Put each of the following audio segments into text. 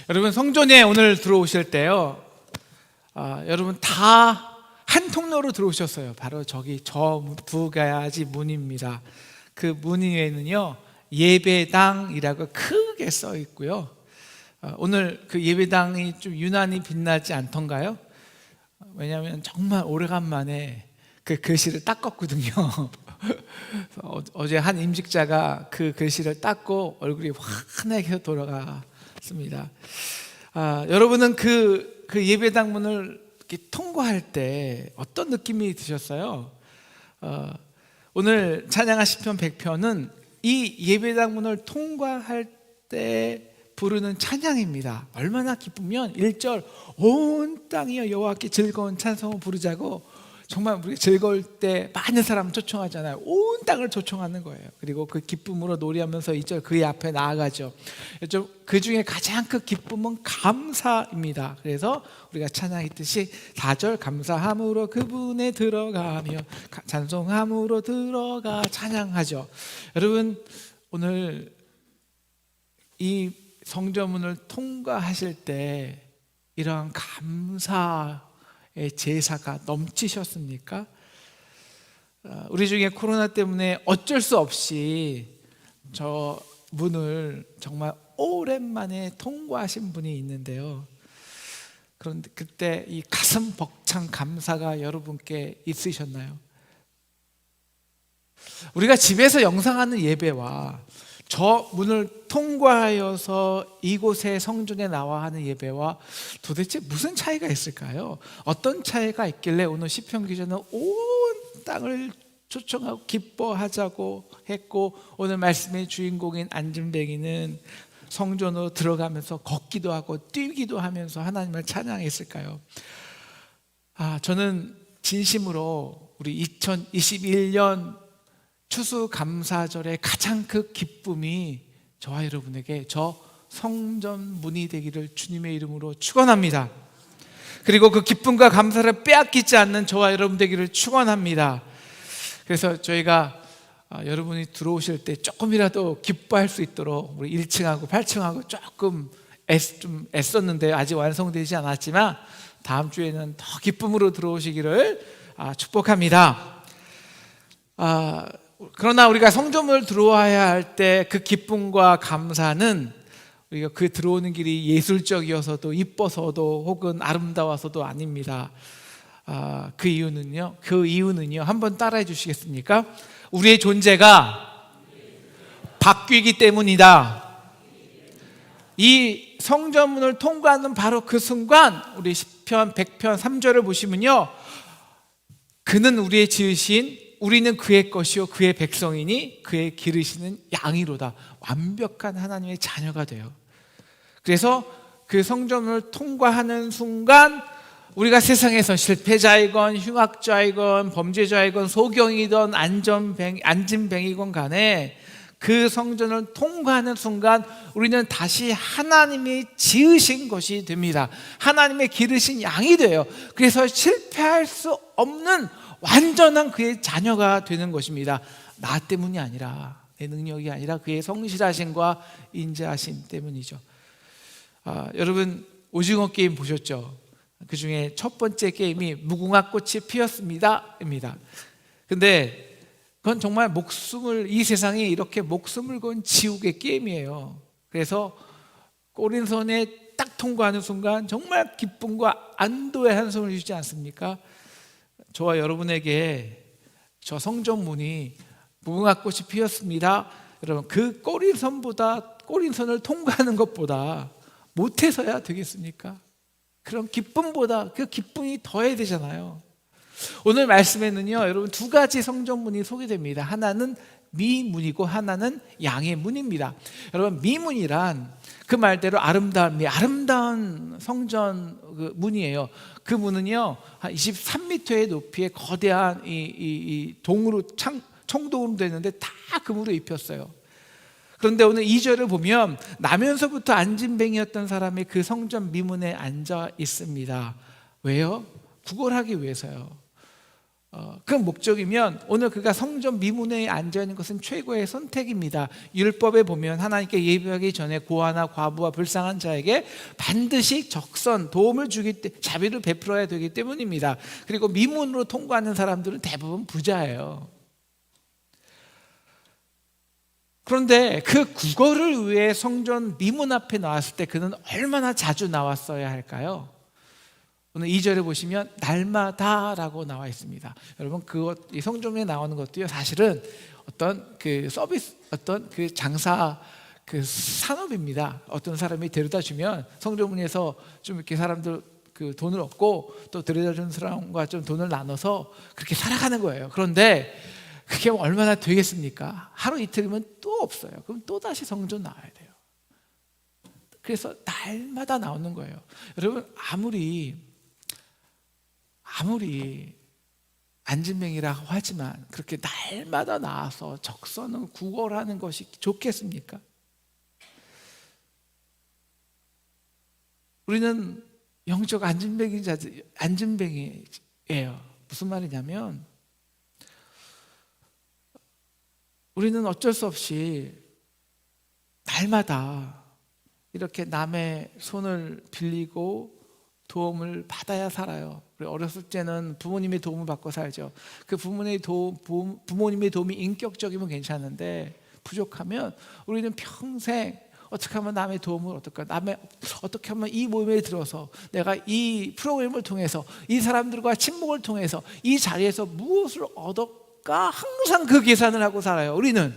여러분 성전에 오늘 들어오실 때요, 여러분 다 한 통로로 들어오셨어요. 바로 저기 저 두 가지 문입니다. 그 문 위에는요 예배당이라고 크게 써 있고요. 오늘 그 예배당이 좀 유난히 빛나지 않던가요? 왜냐하면 정말 오래간만에 그 글씨를 닦았거든요. 어제 한 임직자가 그 글씨를 닦고 얼굴이 환하게 돌아갔습니다. 여러분은 그 예배당 문을 이렇게 통과할 때 어떤 느낌이 드셨어요? 오늘 찬양한 시편 100편은 이 예배당 문을 통과할 때 부르는 찬양입니다. 얼마나 기쁘면 1절 온 땅이여 여호와께 즐거운 찬송을 부르자고, 정말 우리 즐거울 때 많은 사람 초청하잖아요. 온 땅을 초청하는 거예요. 그리고 그 기쁨으로 노래하면서 2절 그의 앞에 나아가죠. 그 중에 가장 큰 기쁨은 감사입니다. 그래서 우리가 찬양했듯이 4절 감사함으로 그분에 들어가며 찬송함으로 들어가 찬양하죠. 여러분 오늘 이 성전문을 통과하실 때 이러한 감사의 제사가 넘치셨습니까? 우리 중에 코로나 때문에 어쩔 수 없이 저 문을 정말 오랜만에 통과하신 분이 있는데요, 그런데 그때 이 가슴 벅찬 감사가 여러분께 있으셨나요? 우리가 집에서 영상하는 예배와 저 문을 통과하여서 이곳의 성전에 나와 하는 예배와 도대체 무슨 차이가 있을까요? 어떤 차이가 있길래 오늘 시편 기자는 온 땅을 초청하고 기뻐하자고 했고, 오늘 말씀의 주인공인 안진뱅이는 성전으로 들어가면서 걷기도 하고 뛰기도 하면서 하나님을 찬양했을까요? 저는 진심으로 우리 2021년 추수감사절의 가장 큰 기쁨이 저와 여러분에게 저 성전 문이 되기를 주님의 이름으로 축원합니다. 그리고 그 기쁨과 감사를 빼앗기지 않는 저와 여러분 되기를 축원합니다. 그래서 저희가 여러분이 들어오실 때 조금이라도 기뻐할 수 있도록 우리 1층하고 8층하고 조금 좀 애썼는데 아직 완성되지 않았지만 다음 주에는 더 기쁨으로 들어오시기를 축복합니다. 그러나 우리가 성전을 들어와야 할 때 그 기쁨과 감사는 우리가 그 들어오는 길이 예술적이어서도 이뻐서도 혹은 아름다워서도 아닙니다. 그 이유는요 한번 따라해 주시겠습니까? 우리의 존재가 바뀌기 때문이다. 이 성전문을 통과하는 바로 그 순간, 우리 시편 100편 3절을 보시면요, 그는 우리의 지으신, 우리는 그의 것이요 그의 백성이니 그의 기르시는 양이로다. 완벽한 하나님의 자녀가 돼요. 그래서 그 성전을 통과하는 순간 우리가 세상에서 실패자이건 흉악자이건 범죄자이건 소경이든 안진뱅이건 간에 그 성전을 통과하는 순간 우리는 다시 하나님이 지으신 것이 됩니다. 하나님의 기르신 양이 돼요. 그래서 실패할 수 없는 완전한 그의 자녀가 되는 것입니다. 나 때문이 아니라, 내 능력이 아니라 그의 성실하심과 인자하심 때문이죠. 여러분 오징어 게임 보셨죠? 그 중에 첫 번째 게임이 무궁화 꽃이 피었습니다 입니다. 근데 그건 정말 이 세상에 이렇게 목숨을 건 지옥의 게임이에요. 그래서 꼬린선에 딱 통과하는 순간 정말 기쁨과 안도의 한숨을 쉬지 않습니까? 저와 여러분에게 저 성전문이 무궁화꽃이 피었습니다. 여러분 그 꼬린선을 통과하는 것보다 못해서야 되겠습니까? 그런 기쁨보다 그 기쁨이 더해야 되잖아요. 오늘 말씀에는요 여러분 두 가지 성전문이 소개됩니다. 하나는 미문이고 하나는 양의 문입니다. 여러분 미문이란 그 말대로 아름다운 성전 그 문이에요. 그 문은요 한 23m의 높이의 거대한 이 동으로 청동으로 되는데 다 금으로 입혔어요. 그런데 오늘 2절을 보면 나면서부터 안진뱅이였던 사람이 그 성전 미문에 앉아 있습니다. 왜요? 구걸하기 위해서요. 그 목적이면 오늘 그가 성전 미문에 앉아있는 것은 최고의 선택입니다. 율법에 보면 하나님께 예배하기 전에 고아나 과부와 불쌍한 자에게 반드시 적선, 도움을 자비를 베풀어야 되기 때문입니다. 그리고 미문으로 통과하는 사람들은 대부분 부자예요. 그런데 그 국어를 위해 성전 미문 앞에 나왔을 때 그는 얼마나 자주 나왔어야 할까요? 오늘 2절에 보시면 날마다라고 나와 있습니다. 여러분 이 성전에 나오는 것도요 사실은 어떤 그 서비스, 어떤 그 장사 그 산업입니다. 어떤 사람이 데려다 주면 성전문에서 좀 이렇게 사람들 그 돈을 얻고 또 데려다 주는 사람과 좀 돈을 나눠서 그렇게 살아가는 거예요. 그런데 그게 얼마나 되겠습니까? 하루 이틀이면 또 없어요. 그럼 또 다시 성전 나와야 돼요. 그래서 날마다 나오는 거예요. 여러분 아무리 안진뱅이라고 하지만 그렇게 날마다 나와서 적선을 구걸하는 것이 좋겠습니까? 우리는 영적 안진뱅이예요. 무슨 말이냐면 우리는 어쩔 수 없이 날마다 이렇게 남의 손을 빌리고 도움을 받아야 살아요. 우리 어렸을 때는 부모님의 도움을 받고 살죠. 그 부모님의 도움이 인격적이면 괜찮은데 부족하면 우리는 평생 어떻게 하면 남의 도움을 어떻게 하면 이 모임에 들어서 내가 이 프로그램을 통해서 이 사람들과 친목을 통해서 이 자리에서 무엇을 얻을까 항상 그 계산을 하고 살아요. 우리는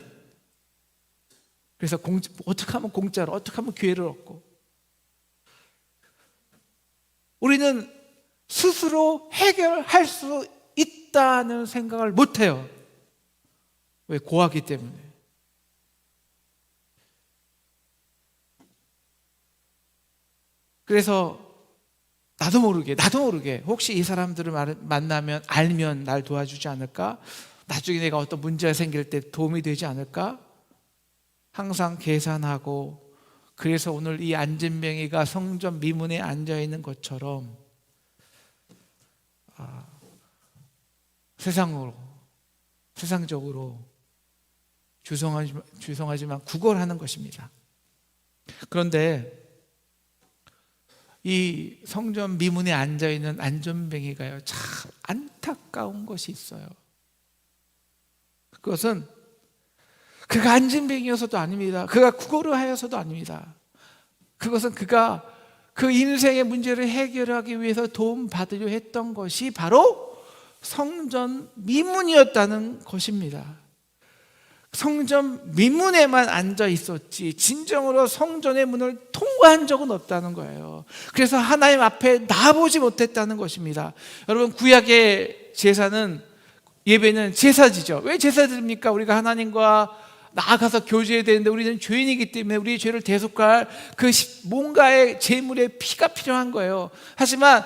그래서 어떻게 하면 공짜로, 어떻게 하면 기회를 얻고, 우리는 스스로 해결할 수 있다는 생각을 못해요. 왜? 고하기 때문에. 그래서 나도 모르게 혹시 이 사람들을 만나면 알면 날 도와주지 않을까? 나중에 내가 어떤 문제가 생길 때 도움이 되지 않을까? 항상 계산하고, 그래서 오늘 이 안진뱅이가 성전 미문에 앉아있는 것처럼 세상적으로 죄송하지만 구걸하는 것입니다. 그런데 이 성전 미문에 앉아있는 안진뱅이가요 참 안타까운 것이 있어요. 그것은 그가 안진뱅이여서도 아닙니다. 그가 구걸을 하여서도 아닙니다. 그것은 그가 그 인생의 문제를 해결하기 위해서 도움받으려 했던 것이 바로 성전 미문이었다는 것입니다. 성전 미문에만 앉아 있었지 진정으로 성전의 문을 통과한 적은 없다는 거예요. 그래서 하나님 앞에 나아보지 못했다는 것입니다. 여러분 구약의 예배는 제사지죠. 왜 제사드립니까? 우리가 하나님과 나아가서 교제해야 되는데 우리는 죄인이기 때문에 우리의 죄를 대속할 그 뭔가의 제물의 피가 필요한 거예요. 하지만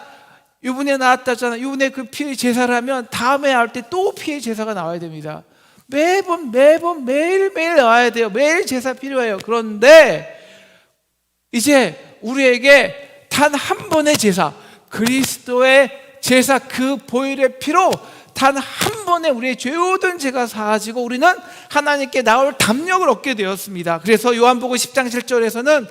이번에 나왔다잖아. 이번에 그 피의 제사를 하면 다음에 나올 때 또 피의 제사가 나와야 됩니다. 매일매일 나와야 돼요. 매일 제사 필요해요. 그런데 이제 우리에게 단 한 번의 제사, 그리스도의 제사, 그 보혈의 피로 단 한 번에 우리의 죄 모든 죄가 사하지고 우리는 하나님께 나올 담력을 얻게 되었습니다. 그래서 요한복음 10장 7절에서는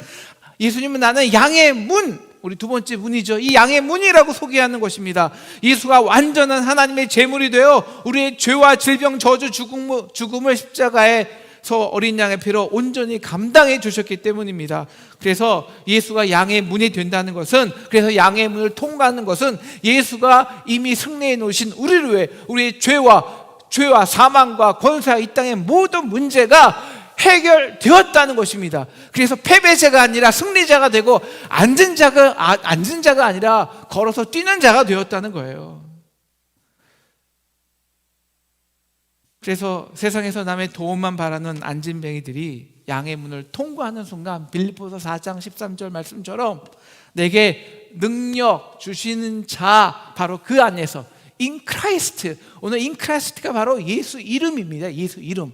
예수님은 나는 양의 문, 우리 두 번째 문이죠. 이 양의 문이라고 소개하는 것입니다. 예수가 완전한 하나님의 제물이 되어 우리의 죄와 질병, 저주, 죽음을 십자가에서 어린 양의 피로 온전히 감당해 주셨기 때문입니다. 그래서 예수가 양의 문이 된다는 것은, 그래서 양의 문을 통과하는 것은 예수가 이미 승리해 놓으신 우리를 위해 우리의 죄와 사망과 권세와 이 땅의 모든 문제가 해결되었다는 것입니다. 그래서 패배자가 아니라 승리자가 되고 앉은 자가 아니라 걸어서 뛰는 자가 되었다는 거예요. 그래서 세상에서 남의 도움만 바라는 안진뱅이들이 양의 문을 통과하는 순간 빌립보서 4장 13절 말씀처럼 내게 능력 주시는 자, 바로 그 안에서 in Christ, 오늘 in Christ가 바로 예수 이름입니다. 예수 이름.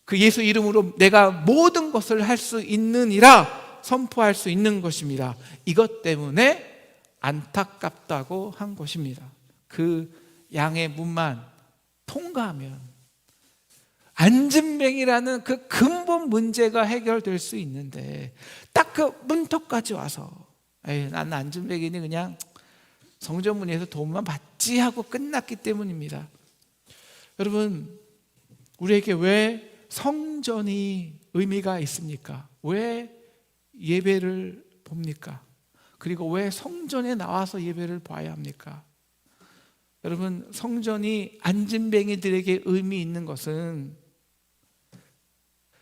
그 예수 이름으로 내가 모든 것을 할 수 있느니라 선포할 수 있는 것입니다. 이것 때문에 안타깝다고 한 것입니다. 그 양의 문만 통과하면 안진뱅이라는 그 근본 문제가 해결될 수 있는데 딱 그 문턱까지 와서 난 안진뱅이니 그냥 성전문에서 도움만 받지 하고 끝났기 때문입니다. 여러분, 우리에게 왜 성전이 의미가 있습니까? 왜 예배를 봅니까? 그리고 왜 성전에 나와서 예배를 봐야 합니까? 여러분, 성전이 안진뱅이들에게 의미 있는 것은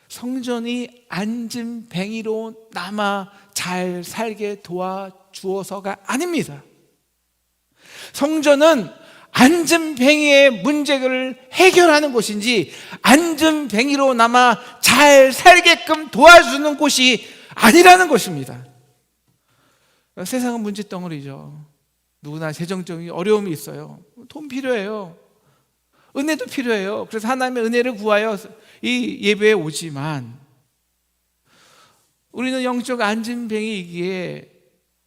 성전이 안진뱅이로 남아 잘 살게 도와주어서가 아닙니다. 성전은 안진뱅이의 문제를 해결하는 곳인지 안진뱅이로 남아 잘 살게끔 도와주는 곳이 아니라는 것입니다. 세상은 문제덩어리죠. 누구나 재정적인 어려움이 있어요. 돈 필요해요. 은혜도 필요해요. 그래서 하나님의 은혜를 구하여 이 예배에 오지만 우리는 영적 안진뱅이이기에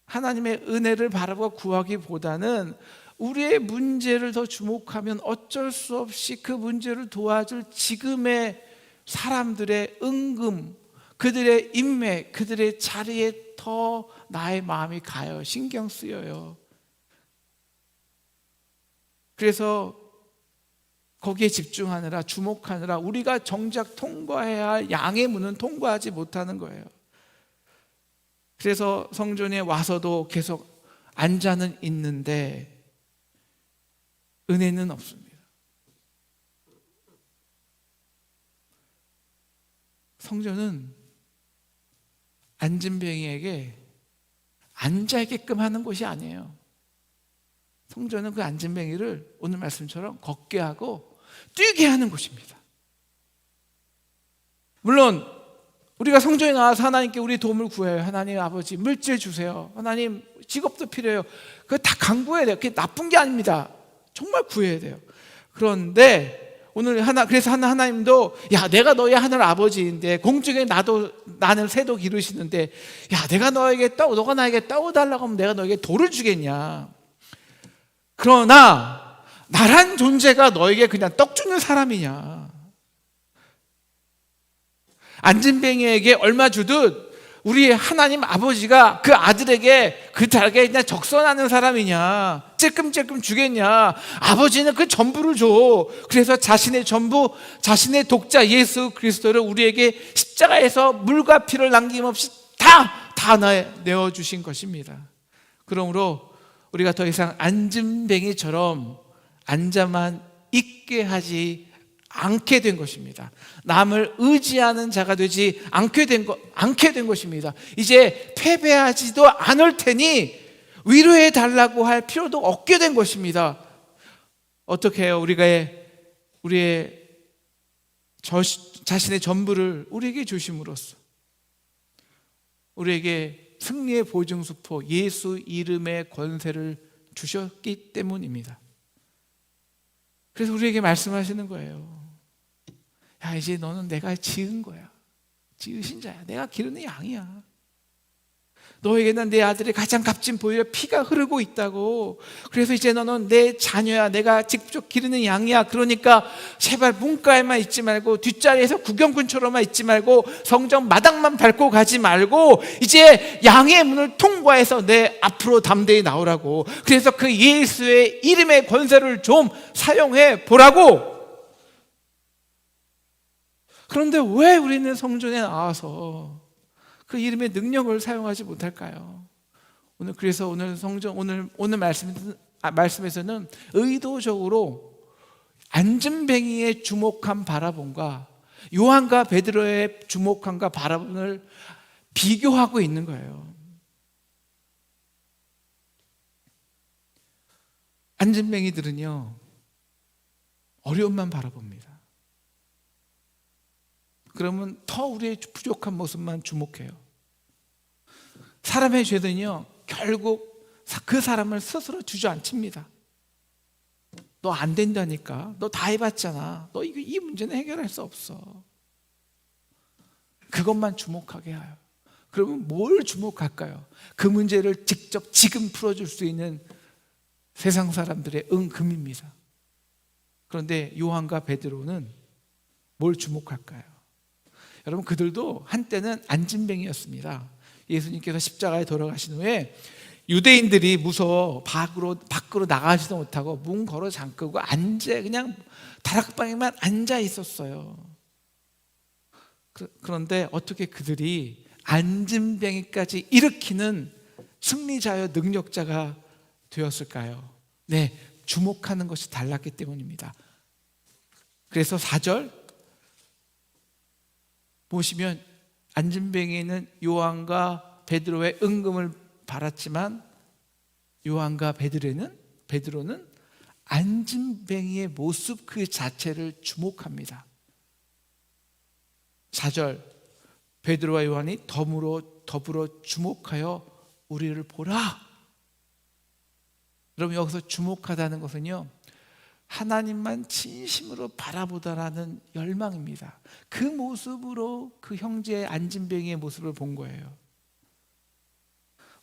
하나님의 은혜를 바라보고 구하기보다는 우리의 문제를 더 주목하면 어쩔 수 없이 그 문제를 도와줄 지금의 사람들의 은금, 그들의 인맥, 그들의 자리에 더 나의 마음이 가요. 신경 쓰여요. 그래서 거기에 집중하느라, 주목하느라 우리가 정작 통과해야 할 양의 문은 통과하지 못하는 거예요. 그래서 성전에 와서도 계속 앉아는 있는데 은혜는 없습니다. 성전은 안진뱅이에게 앉아있게끔 하는 곳이 아니에요. 성전은 그 안진뱅이를 오늘 말씀처럼 걷게 하고 뛰게 하는 곳입니다. 물론 우리가 성전에 나와서 하나님께 우리 도움을 구해요. 하나님 아버지 물질 주세요. 하나님 직업도 필요해요. 그거 다 강구해야 돼요. 그게 나쁜 게 아닙니다. 정말 구해야 돼요. 그런데 오늘 그래서 하나님도 야, 내가 너의 하늘 아버지인데 공중에 나는 새도 기르시는데 야, 내가 너가 나에게 떠오달라고 하면 내가 너에게 돌을 주겠냐. 그러나 나란 존재가 너에게 그냥 떡 주는 사람이냐. 안진뱅이에게 얼마 주듯 우리 하나님 아버지가 그 아들에게 그 달게 그냥 적선하는 사람이냐. 찔끔찔끔 주겠냐. 아버지는 그 전부를 줘. 그래서 자신의 전부, 자신의 독자 예수 그리스도를 우리에게 십자가에서 물과 피를 남김없이 다 내어주신 것입니다. 그러므로 우리가 더 이상 안진뱅이처럼 앉아만 있게 하지 않게 된 것입니다. 남을 의지하는 자가 되지 않게 된 것입니다. 이제 패배하지도 않을 테니 위로해 달라고 할 필요도 없게 된 것입니다. 어떻게 해요? 우리의 자신의 전부를 우리에게 주심으로써 우리에게 승리의 보증수포 예수 이름의 권세를 주셨기 때문입니다. 그래서 우리에게 말씀하시는 거예요. 야, 이제 너는 내가 지은 거야. 지으신 자야. 내가 기르는 양이야. 너에게는 내 아들의 가장 값진 보혈의 피가 흐르고 있다고. 그래서 이제 너는 내 자녀야. 내가 직접 기르는 양이야. 그러니까 제발 문가에만 있지 말고 뒷자리에서 구경꾼처럼만 있지 말고 성전 마당만 밟고 가지 말고 이제 양의 문을 통과해서 내 앞으로 담대히 나오라고. 그래서 그 예수의 이름의 권세를 좀 사용해 보라고. 그런데 왜 우리는 성전에 나와서 그 이름의 능력을 사용하지 못할까요? 그래서 오늘 성전 오늘 말씀에서는 의도적으로 안진뱅이의 주목한 바라봄과 요한과 베드로의 주목함과 바라봄을 비교하고 있는 거예요. 안진뱅이들은요 어려움만 바라봅니다. 그러면 더 우리의 부족한 모습만 주목해요. 사람의 죄는요 결국 그 사람을 스스로 주저앉힙니다. 너 안 된다니까. 너 다 해봤잖아. 너 이 문제는 해결할 수 없어. 그것만 주목하게 해요. 그러면 뭘 주목할까요? 그 문제를 직접 지금 풀어줄 수 있는 세상 사람들의 은금입니다. 그런데 요한과 베드로는 뭘 주목할까요? 여러분, 그들도 한때는 안진뱅이였습니다. 예수님께서 십자가에 돌아가신 후에 유대인들이 무서워 밖으로 나가지도 못하고 문 걸어 잠그고 그냥 다락방에만 앉아 있었어요. 그런데 어떻게 그들이 안진뱅이까지 일으키는 승리자여 능력자가 되었을까요? 네, 주목하는 것이 달랐기 때문입니다. 그래서 4절 보시면 안진뱅이는 요한과 베드로의 은금을 받았지만 요한과 베드로는 안진뱅이의 모습 그 자체를 주목합니다. 4절 베드로와 요한이 더불어 주목하여 우리를 보라. 여러분, 여기서 주목하다는 것은요, 하나님만 진심으로 바라보다라는 열망입니다. 그 모습으로 그 형제 안진뱅이의 모습을 본 거예요.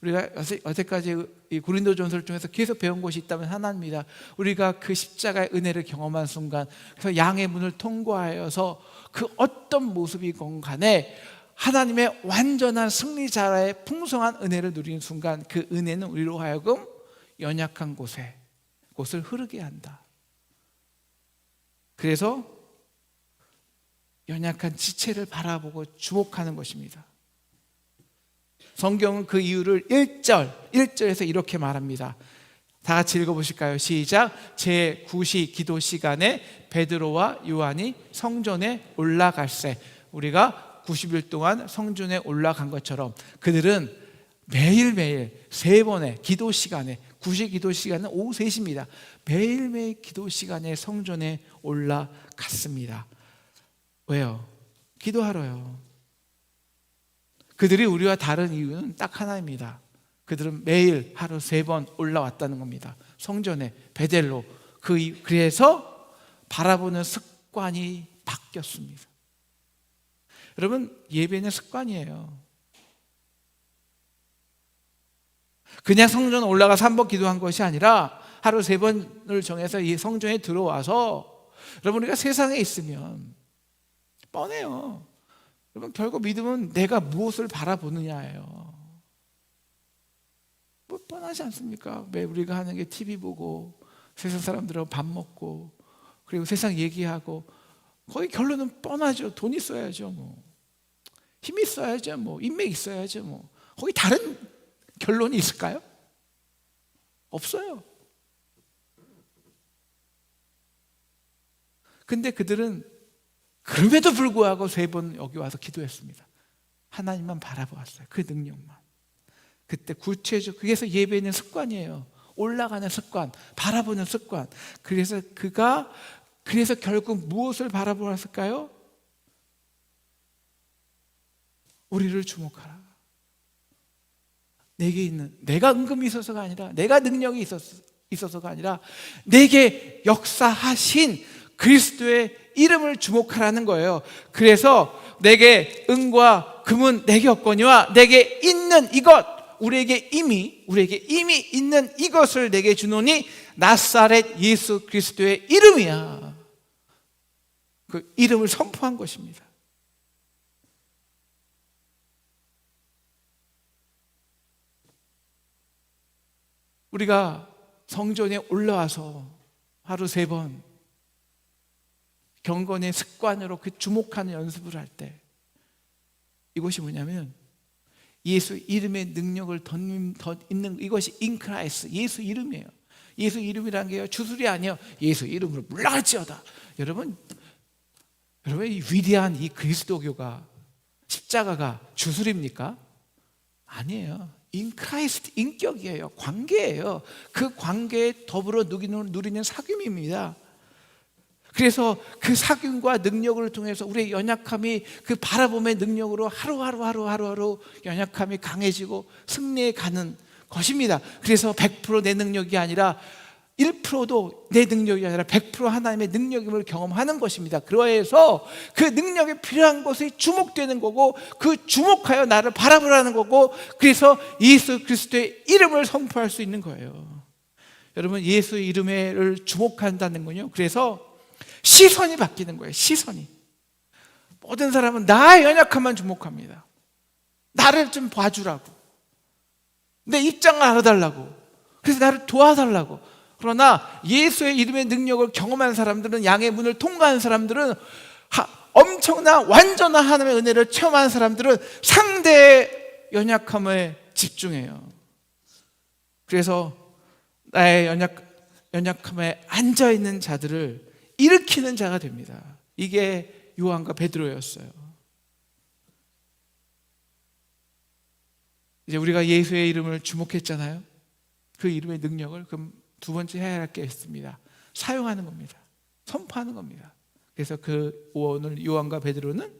우리가 여태까지 이 고린도전서를 통해서 계속 배운 것이 있다면 하나입니다. 우리가 그 십자가의 은혜를 경험한 순간, 그래서 양의 문을 통과하여서 그 어떤 모습이건 간에 하나님의 완전한 승리자의 풍성한 은혜를 누리는 순간, 그 은혜는 우리로 하여금 연약한 곳을 흐르게 한다. 그래서 연약한 지체를 바라보고 주목하는 것입니다. 성경은 그 이유를 1절에서 이렇게 말합니다. 다 같이 읽어보실까요? 시작. 제9시 기도 시간에 베드로와 요한이 성전에 올라갈새. 우리가 90일 동안 성전에 올라간 것처럼 그들은 매일매일 3번의 기도 시간에, 9시 기도 시간은 오후 3시입니다. 매일매일 기도 시간에 성전에 올라갔습니다. 왜요? 기도하러요. 그들이 우리와 다른 이유는 딱 하나입니다. 그들은 매일 하루 3번 올라왔다는 겁니다. 성전에, 베델로. 그래서 바라보는 습관이 바뀌었습니다. 여러분, 예배는 습관이에요. 그냥 성전 올라가서 1번 기도한 것이 아니라 하루 3번을 정해서 이 성전에 들어와서, 여러분, 우리가 세상에 있으면 뻔해요. 여러분, 결국 믿음은 내가 무엇을 바라보느냐예요. 뭐 뻔하지 않습니까? 매 우리가 하는 게 TV 보고 세상 사람들하고 밥 먹고 그리고 세상 얘기하고, 거의 결론은 뻔하죠. 돈 있어야죠, 뭐. 힘 있어야죠, 뭐. 인맥 있어야죠, 뭐. 거기 다른 결론이 있을까요? 없어요. 근데 그들은 그럼에도 불구하고 3번 여기 와서 기도했습니다. 하나님만 바라보았어요. 그 능력만. 그때 구체적, 그래서 예배는 습관이에요. 올라가는 습관, 바라보는 습관. 그래서 결국 무엇을 바라보았을까요? 우리를 주목하라. 내게 있는, 내가 은금이 있어서가 아니라, 내가 능력이 있어서가 아니라, 내게 역사하신 그리스도의 이름을 주목하라는 거예요. 그래서 내게 은과 금은 내게 없거니와 내게 있는 이것, 우리에게 이미 있는 이것을 내게 주노니 나사렛 예수 그리스도의 이름이야. 그 이름을 선포한 것입니다. 우리가 성전에 올라와서 하루 3번 경건의 습관으로 그 주목하는 연습을 할 때, 이것이 뭐냐면 예수 이름의 능력을 더 있는, 이것이 인크라이스, 예수 이름이에요. 예수 이름이라는 게 주술이 아니에요. 예수 이름으로 물러갈지어다. 여러분, 이 위대한 이 그리스도교가, 십자가가 주술입니까? 아니에요. 인크라이스트, 인격이에요. 관계예요. 그 관계에 더불어 누리는 사귐입니다. 그래서 그 사귐과 능력을 통해서 우리의 연약함이 그 바라봄의 능력으로 하루하루 연약함이 강해지고 승리해 가는 것입니다. 그래서 100% 내 능력이 아니라 1%도 내 능력이 아니라 100% 하나님의 능력임을 경험하는 것입니다. 그래서 그 능력이 필요한 것이 주목되는 거고, 그 주목하여 나를 바라보라는 거고, 그래서 예수 그리스도의 이름을 선포할 수 있는 거예요. 여러분, 예수 이름을 주목한다는 건요, 그래서 시선이 바뀌는 거예요. 시선이. 모든 사람은 나의 연약함만 주목합니다. 나를 좀 봐주라고, 내 입장을 알아달라고, 그래서 나를 도와달라고. 그러나 예수의 이름의 능력을 경험한 사람들은, 양의 문을 통과한 사람들은, 엄청난 완전한 하나님의 은혜를 체험한 사람들은 상대의 연약함에 집중해요. 그래서 나의 연약함에 앉아있는 자들을 일으키는 자가 됩니다. 이게 요한과 베드로였어요. 이제 우리가 예수의 이름을 주목했잖아요. 그 이름의 능력을 그럼 두 번째 해야 할 게 있습니다. 사용하는 겁니다. 선포하는 겁니다. 그래서 오늘 요한과 베드로는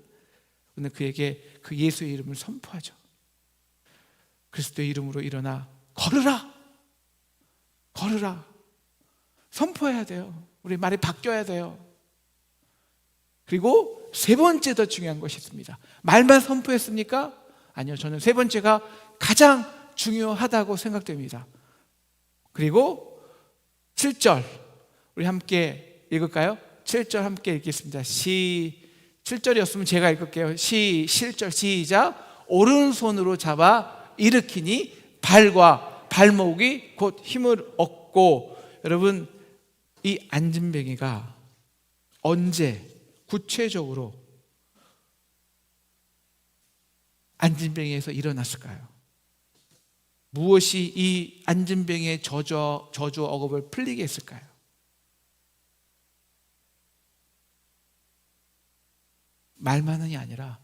오늘 그에게 그 예수의 이름을 선포하죠. 그리스도의 이름으로 일어나 걸으라, 걸으라. 선포해야 돼요. 우리 말이 바뀌어야 돼요. 그리고 세 번째 더 중요한 것이 있습니다. 말만 선포했습니까? 아니요, 저는 세 번째가 가장 중요하다고 생각됩니다. 그리고 7절 우리 함께 읽을까요? 7절 함께 읽겠습니다. 7절이었으면 제가 읽을게요. 7절 시작. 오른손으로 잡아 일으키니 발과 발목이 곧 힘을 얻고. 여러분, 이 안진뱅이가 언제 구체적으로 안진뱅이에서 일어났을까요? 무엇이 이 안진뱅이의 저주 억압을 풀리게 했을까요? 말만이 아니라,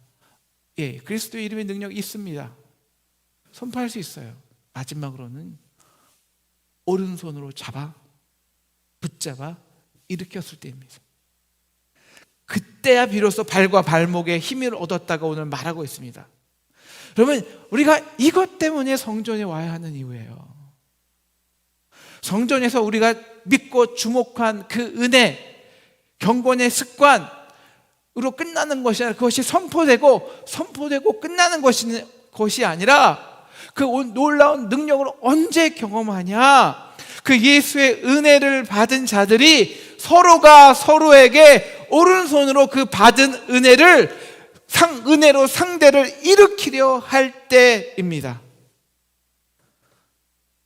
그리스도의 이름의 능력이 있습니다. 선포할 수 있어요. 마지막으로는 오른손으로 붙잡아 일으켰을 때입니다. 그때야 비로소 발과 발목에 힘을 얻었다고 오늘 말하고 있습니다. 그러면 우리가 이것 때문에 성전에 와야 하는 이유예요. 성전에서 우리가 믿고 주목한 그 은혜, 경건의 습관으로 끝나는 것이 아니라, 그것이 선포되고 끝나는 것이 아니라, 그 놀라운 능력을 언제 경험하냐? 그 예수의 은혜를 받은 자들이 서로가 서로에게 오른손으로 그 받은 은혜로 상대를 일으키려 할 때입니다.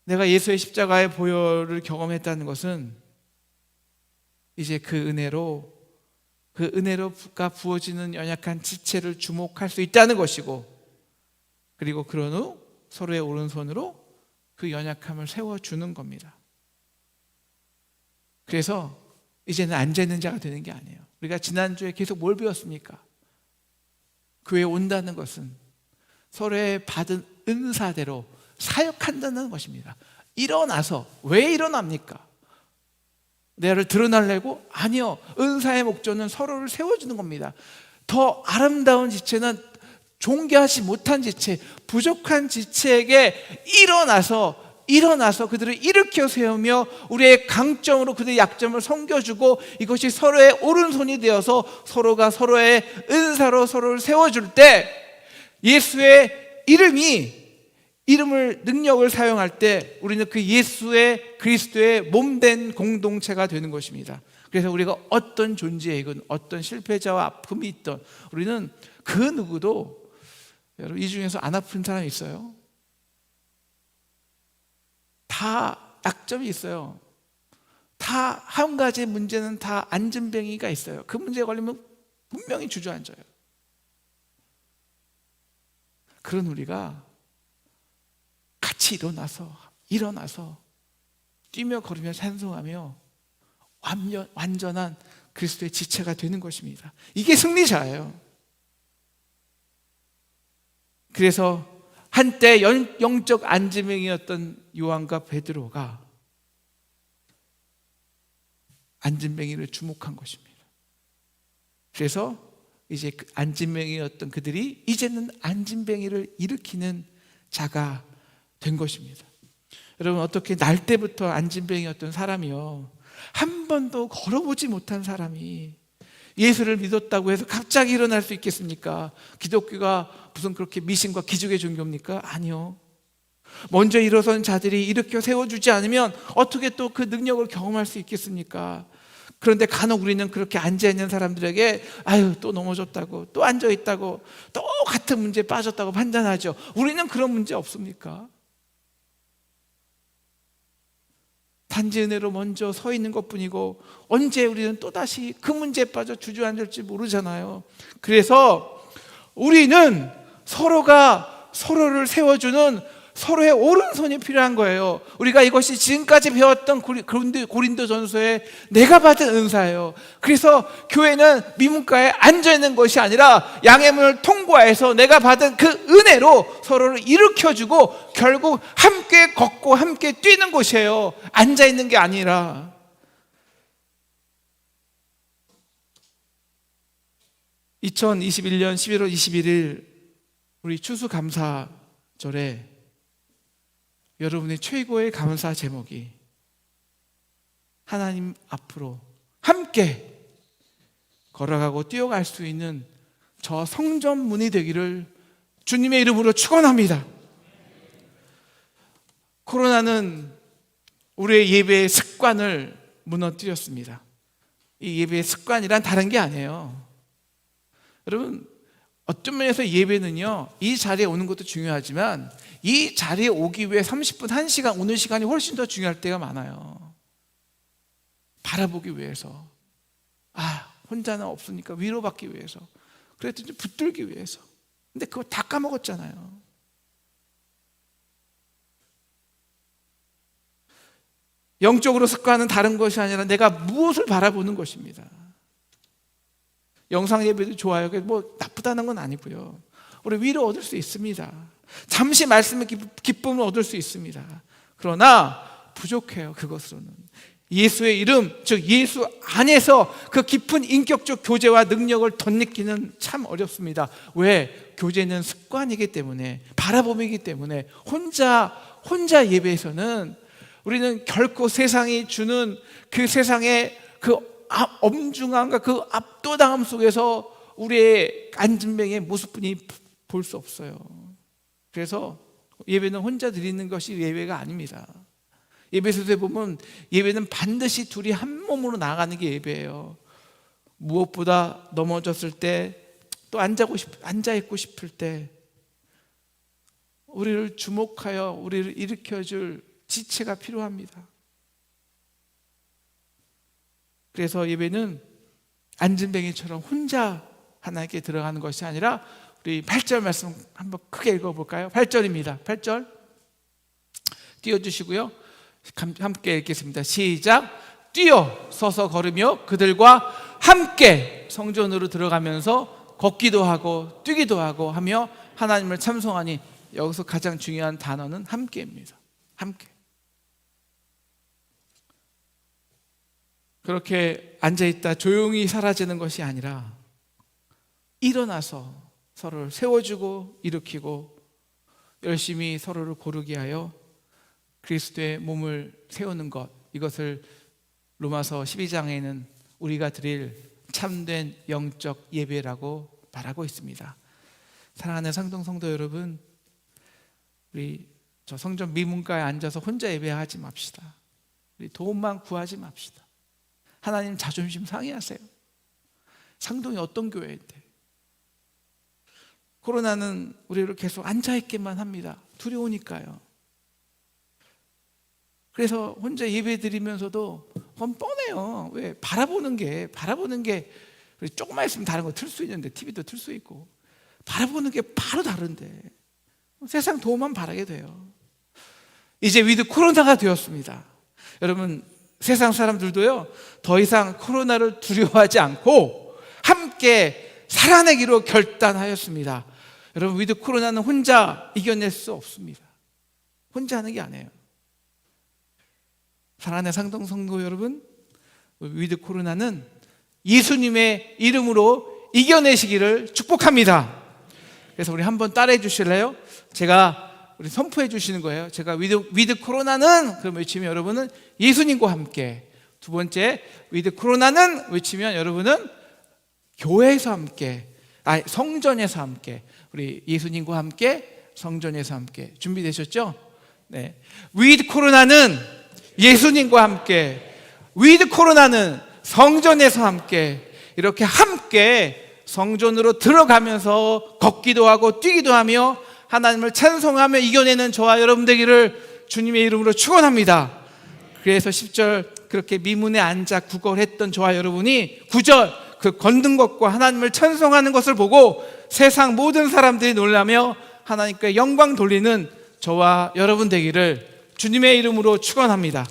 내가 예수의 십자가의 보혈을 경험했다는 것은 이제 그 은혜로가 부어지는 연약한 지체를 주목할 수 있다는 것이고, 그리고 그런 후 서로의 오른손으로 그 연약함을 세워주는 겁니다. 그래서 이제는 앉아있는 자가 되는 게 아니에요. 우리가 지난주에 계속 뭘 배웠습니까? 교회에 온다는 것은 서로의 받은 은사대로 사역한다는 것입니다. 일어나서, 왜 일어납니까? 내를 드러내려고? 아니요. 은사의 목적은 서로를 세워주는 겁니다. 더 아름다운 지체는 존귀하지 못한 지체, 부족한 지체에게 일어나서 그들을 일으켜 세우며 우리의 강점으로 그들의 약점을 섬겨주고, 이것이 서로의 오른손이 되어서 서로가 서로의 은사로 서로를 세워줄 때, 예수의 능력을 사용할 때 우리는 그 예수의 그리스도의 몸된 공동체가 되는 것입니다. 그래서 우리가 어떤 존재이건 어떤 실패자와 아픔이 있던, 우리는 그 누구도, 여러분, 이 중에서 안 아픈 사람이 있어요? 다 약점이 있어요. 다 한 가지 문제는 다 안진뱅이가 있어요. 그 문제에 걸리면 분명히 주저앉아요. 그런 우리가 같이 일어나서 뛰며 걸으며 찬송하며 완전한 그리스도의 지체가 되는 것입니다. 이게 승리자예요. 그래서 한때 영적 안진뱅이였던 요한과 베드로가 안진뱅이를 주목한 것입니다. 그래서 이제 그 안진뱅이였던 그들이 이제는 안진뱅이를 일으키는 자가 된 것입니다. 여러분, 어떻게 날 때부터 안진뱅이였던 사람이요, 한 번도 걸어보지 못한 사람이 예수를 믿었다고 해서 갑자기 일어날 수 있겠습니까? 기독교가 무슨 그렇게 미신과 기적의 종교입니까? 아니요. 먼저 일어선 자들이 일으켜 세워주지 않으면 어떻게 또 그 능력을 경험할 수 있겠습니까? 그런데 간혹 우리는 그렇게 앉아있는 사람들에게 아유 또 넘어졌다고, 또 앉아있다고, 또 같은 문제에 빠졌다고 판단하죠. 우리는 그런 문제 없습니까? 단지 은혜로 먼저 서 있는 것뿐이고 언제 우리는 또다시 그 문제에 빠져 주저앉을지 모르잖아요. 그래서 우리는 서로가 서로를 세워주는 서로의 오른손이 필요한 거예요. 우리가 이것이 지금까지 배웠던 고린도전서에 내가 받은 은사예요. 그래서 교회는 미문가에 앉아있는 것이 아니라 양해문을 통과해서 내가 받은 그 은혜로 서로를 일으켜주고 결국 함께 걷고 함께 뛰는 곳이에요. 앉아있는 게 아니라. (2021년 11월 21일) 우리 추수감사절에 여러분의 최고의 감사 제목이 하나님 앞으로 함께 걸어가고 뛰어갈 수 있는 저 성전문이 되기를 주님의 이름으로 축원합니다. 코로나는 우리의 예배의 습관을 무너뜨렸습니다. 이 예배의 습관이란 다른 게 아니에요. 여러분, 어떤 면에서 예배는요, 이 자리에 오는 것도 중요하지만 이 자리에 오기 위해 30분, 1시간 오는 시간이 훨씬 더 중요할 때가 많아요. 바라보기 위해서, 혼자는 없으니까 위로받기 위해서, 그랬더니 붙들기 위해서. 근데 그거 다 까먹었잖아요. 영적으로 습관은 다른 것이 아니라 내가 무엇을 바라보는 것입니다. 영상 예배도 좋아요. 뭐 나쁘다는 건 아니고요. 우리 위로 얻을 수 있습니다. 잠시 말씀의 기쁨을 얻을 수 있습니다. 그러나 부족해요. 그것으로는 예수의 이름, 즉 예수 안에서 그 깊은 인격적 교제와 능력을 덧느끼는 참 어렵습니다. 왜? 교제는 습관이기 때문에, 바라봄이기 때문에. 혼자 예배에서는 우리는 결코 세상이 주는 그 세상의 그 엄중함과 그 압도당함 속에서 우리의 앉은뱅이의 모습뿐이 볼 수 없어요. 그래서 예배는 혼자 드리는 것이 예배가 아닙니다. 예배소에 보면 예배는 반드시 둘이 한 몸으로 나아가는 게 예배예요. 무엇보다 넘어졌을 때, 또 앉아있고 싶을 때 우리를 주목하여 우리를 일으켜줄 지체가 필요합니다. 그래서 예배는 앉은뱅이처럼 혼자 하나님께 들어가는 것이 아니라, 우리 8절 말씀 한번 크게 읽어볼까요? 8절입니다. 8절 띄워주시고요, 함께 읽겠습니다. 시작. 뛰어 서서 걸으며 그들과 함께 성전으로 들어가면서 걷기도 하고 뛰기도 하고 하며 하나님을 찬송하니. 여기서 가장 중요한 단어는 함께입니다. 함께. 그렇게 앉아있다 조용히 사라지는 것이 아니라 일어나서 서로를 세워주고 일으키고 열심히 서로를 고르게 하여 그리스도의 몸을 세우는 것, 이것을 로마서 12장에는 우리가 드릴 참된 영적 예배라고 말하고 있습니다. 사랑하는 상동성도 여러분, 우리 저 성전 미문가에 앉아서 혼자 예배하지 맙시다. 우리 도움만 구하지 맙시다. 하나님 자존심 상해하세요. 상동이 어떤 교회인데. 코로나는 우리를 계속 앉아있게만 합니다. 두려우니까요. 그래서 혼자 예배 드리면서도 그건 뻔해요. 왜? 바라보는 게 조금만 있으면 다른 거 틀 수 있는데, TV도 틀 수 있고, 바라보는 게 바로 다른데 세상 도움만 바라게 돼요. 이제 위드 코로나가 되었습니다. 여러분, 세상 사람들도요, 더 이상 코로나를 두려워하지 않고 함께 살아내기로 결단하였습니다. 여러분, 위드 코로나는 혼자 이겨낼 수 없습니다. 혼자 하는 게 아니에요. 사랑하는 상동성도 여러분, 위드 코로나는 예수님의 이름으로 이겨내시기를 축복합니다. 그래서 우리 한번 따라해 주실래요? 제가 우리 선포해 주시는 거예요. 제가 위드 코로나는, 그럼 외치면 여러분은 예수님과 함께. 두 번째, 위드 코로나는 외치면 여러분은 교회에서 함께, 성전에서 함께. 우리 예수님과 함께, 성전에서 함께. 준비되셨죠? 네. 위드 코로나는 예수님과 함께, 위드 코로나는 성전에서 이렇게 함께 성전으로 들어가면서 걷기도 하고 뛰기도 하며 하나님을 찬송하며 이겨내는 저와 여러분 되기를 주님의 이름으로 축원합니다. 그래서 10절 그렇게 미문에 앉아 구걸했던 저와 여러분이 9절 그 걷는 것과 하나님을 찬송하는 것을 보고 세상 모든 사람들이 놀라며 하나님께 영광 돌리는 저와 여러분 되기를 주님의 이름으로 축원합니다.